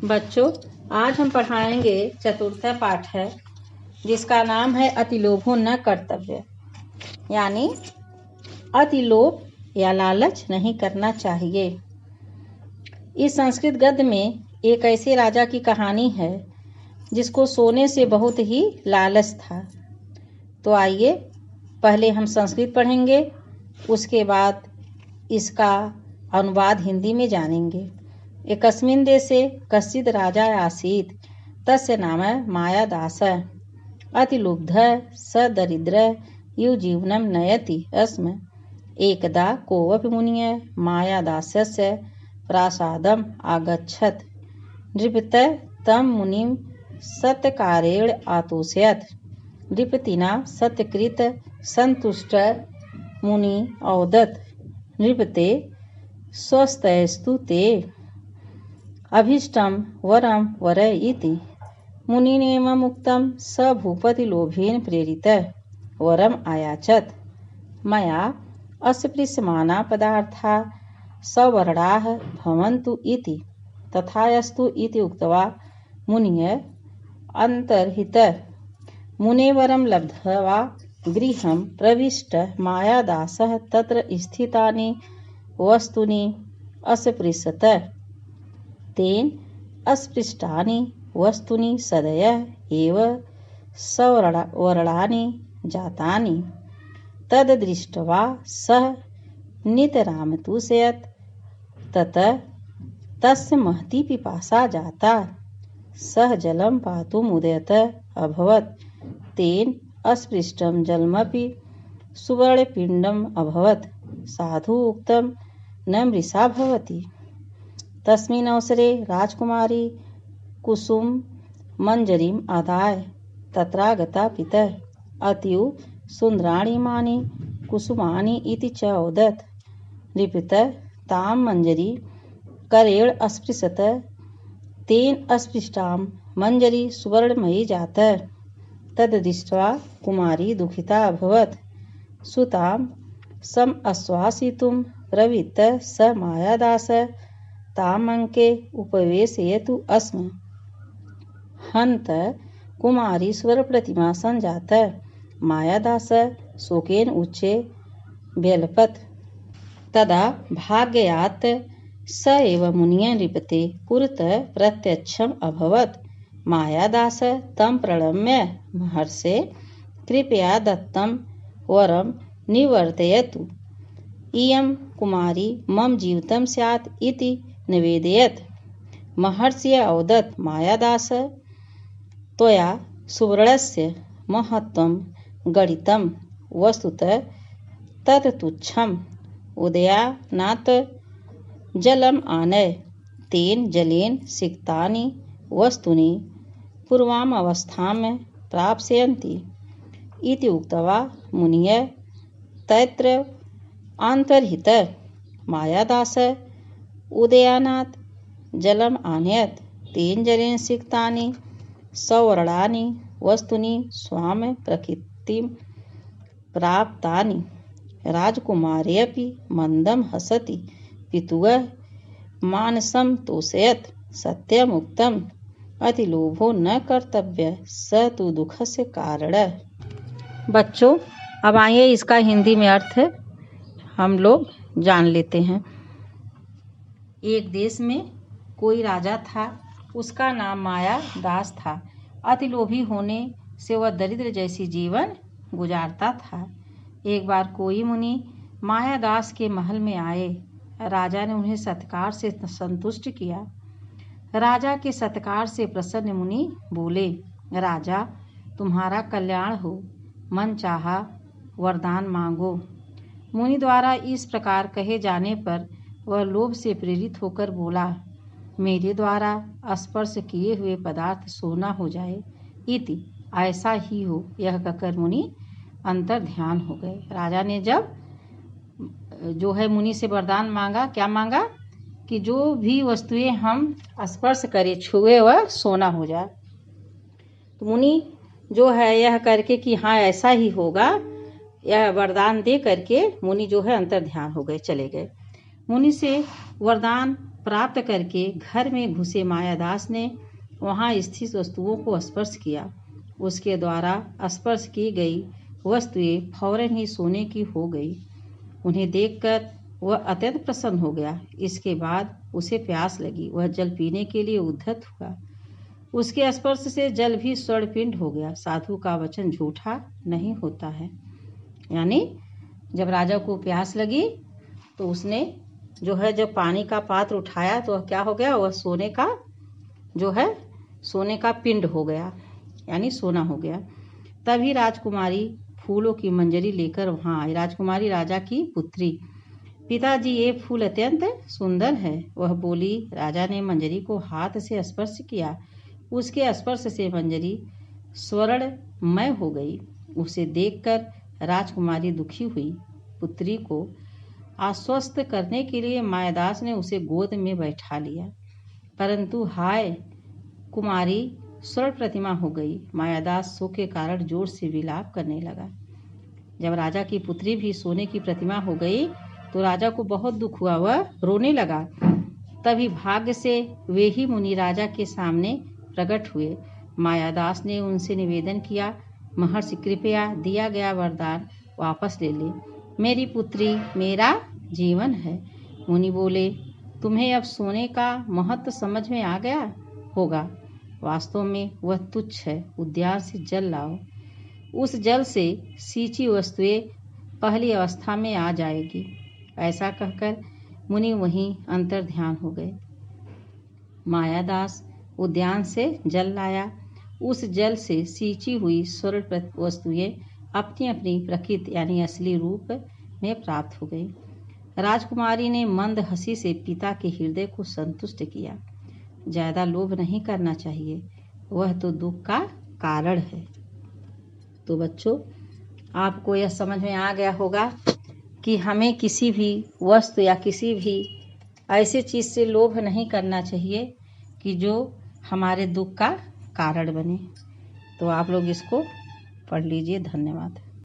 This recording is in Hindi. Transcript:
बच्चों, आज हम पढ़ाएंगे चतुर्थ पाठ है जिसका नाम है अति लोभो न कर्तव्य, यानी अति लोभ या लालच नहीं करना चाहिए। इस संस्कृत गद्य में एक ऐसे राजा की कहानी है जिसको सोने से बहुत ही लालच था। तो आइए पहले हम संस्कृत पढ़ेंगे, उसके बाद इसका अनुवाद हिंदी में जानेंगे। एकस्मिन् देशे कश्चित् राजा आसीत्, तस्य नाम मायादासः। अतिलुब्धः स दरिद्रः इव जीवनं नयति स्म। एकदा कोऽपि मुनिः मायादासस्य प्रासादम् आगच्छत्। नृपतिः तं मुनिं सत्कारेण आतोषयत्। नृपतिना सत्कृत सन्तुष्टः मुनिः अवदत्, नृपते स्वस्त्यस्तु ते अभीष्टं वरं वरय इति। मुनिनेमम् उक्तं स भूपतिलोभेन प्रेरितः वरम् अयाचत। मया अस्य पृश्यमाना पदार्थाः सवर्णाः भवन्तु इति। तथास्तु इति उक्त्वा मुनिः अन्तर्हितः। मुने वरं लब्ध्वा गृहं प्रविष्टः मायादासः तत्र स्थितानि वस्तूनि अस्पृशत। तेन अस्पृष्टानि वस्तूनि सदयः एव सवर्णानि जातानि। तद्दृष्ट्वा सः नितरामतुषयत्। ततः तस्य महती पिपासा जाता। सः जलं पातुम् उद्यतः अभवत्। तेन अस्पृष्टं जलमपि सुवर्णपिण्डम् अभवत्। साधु उक्तं न मृषा भवति। तस्मिन् अवसरे राजकुमारी कुसुम मंजरीम् आदाय तत्रागता पितः अतीव सुन्दराणि इमानि कुसुमानि इति च औदत्। नृपतिः तां मंजरी करेण अस्पृशत। तेन अस्पृष्टां मंजरी सुवर्णमयी जाता। तद्दृष्ट्वा कुमारी दुःखिता अभवत्। सुतां समाश्वासयितुं प्रवृत्तः स मायादासः ताम् अंके उपवेशयतु स्म। हन्त कुमारी स्वर्णप्रतिमा सञ्जाता। मायादासः शोकेन उच्चे व्यलपत्। तदा भाग्यात् स एव मुनिः नृपतेः पुरतः प्रत्यक्षम् अभवत्। मायादासः तं प्रणम्य महर्षे कृपया दत्तं वरं निवर्तयतु। इयं कुमारी मम जीवितं स्यात् इति निवेदयत्। महर्षिः अवदत्, मायादासः त्वया सुवर्णस्य महत्त्वं गणितं। वस्तुतः तत् तुच्छम्। उदयानात् जलम् आनय। तेन जलेन सिक्तानि वस्तूनि पूर्वावस्थां प्राप्स्यन्ति इति उक्त्वा मुनिः तत्र अन्तर्हितः। मायादासः उदयानात् जलम् आनयत्। तेन जलेन सिक्तानि सवर्णानि वस्तूनि स्वां प्रकृतिं प्राप्तानि। राजकुमारी अपि मन्दं हसति पितुः मानसं तोषयत्। सत्यम् उक्तम्, अतिलोभो न कर्तव्यः स तु दुःखस्य कारणः। बच्चों, अब आइए इसका हिंदी में अर्थ हम लोग जान लेते हैं। एक देश में कोई राजा था, उसका नाम मायादास था। अतिलोभी होने से वह दरिद्र जैसी जीवन गुजारता था। एक बार कोई मुनि मायादास के महल में आए। राजा ने उन्हें सत्कार से संतुष्ट किया। राजा के सत्कार से प्रसन्न मुनि बोले, राजा तुम्हारा कल्याण हो, मन चाहा वरदान मांगो। मुनि द्वारा इस प्रकार कहे जाने पर वह लोभ से प्रेरित होकर बोला, मेरे द्वारा स्पर्श किए हुए पदार्थ सोना हो जाए इति, ऐसा ही हो। यह कहकर मुनि अंतर ध्यान हो गए। राजा ने जब जो है मुनि से वरदान मांगा, क्या मांगा कि जो भी वस्तुएं हम स्पर्श करें, छुए, वह सोना हो जाए। तो मुनि जो है यह करके कि हाँ ऐसा ही होगा, यह वरदान दे करके मुनि जो है अंतर ध्यान हो गए, चले गए। मुनि से वरदान प्राप्त करके घर में घुसे मायादास ने वहां स्थित वस्तुओं को स्पर्श किया। उसके द्वारा स्पर्श की गई वस्तुएं फौरन ही सोने की हो गई। उन्हें देखकर वह अत्यंत प्रसन्न हो गया। इसके बाद उसे प्यास लगी। वह जल पीने के लिए उद्धत हुआ। उसके स्पर्श से जल भी स्वर्ण पिंड हो गया। साधु का वचन झूठा नहीं होता है। यानी जब राजा को प्यास लगी तो उसने जब पानी का पात्र उठाया तो क्या हो गया, वह सोने का पिंड हो गया, यानी सोना हो गया। तभी राजकुमारी फूलों की मंजरी लेकर वहां आई। राजकुमारी राजा की पुत्री, पिताजी ये फूल अत्यंत सुंदर है, वह बोली। राजा ने मंजरी को हाथ से स्पर्श किया। उसके स्पर्श से मंजरी स्वर्णमय हो गई। उसे देखकर राजकुमारी दुखी हुई। पुत्री को आश्वस्त करने के लिए मायादास ने उसे गोद में बैठा लिया, परंतु हाय, कुमारी स्वर्ण प्रतिमा हो गई। मायादास शोक के कारण जोर से विलाप करने लगा। जब राजा की पुत्री भी सोने की प्रतिमा हो गई तो राजा को बहुत दुख हुआ, वह रोने लगा। तभी भाग्य से वे ही मुनि राजा के सामने प्रकट हुए। मायादास ने उनसे निवेदन किया, महर्षि कृपया दिया गया वरदान वापस ले ले। मेरी पुत्री मेरा जीवन है। मुनि बोले, तुम्हें अब सोने का महत्व समझ में आ गया होगा। वास्तव में वह तुच्छ है। उद्यान से जल लाओ। उस जल से सींची वस्तुएं पहली अवस्था में आ जाएगी। ऐसा कहकर मुनि वहीं अंतर ध्यान हो गए। मायादास उद्यान से जल लाया। उस जल से सींची हुई स्वर्ण वस्तुएं अपनी अपनी प्रकृति यानी असली रूप में प्राप्त हो गई। राजकुमारी ने मंद हंसी से पिता के हृदय को संतुष्ट किया। ज्यादा लोभ नहीं करना चाहिए, वह तो दुख का कारण है। तो बच्चों, आपको यह समझ में आ गया होगा कि हमें किसी भी वस्तु या किसी भी ऐसी चीज से लोभ नहीं करना चाहिए कि जो हमारे दुख का कारण बने। तो आप लोग इसको पढ़ लीजिए। धन्यवाद।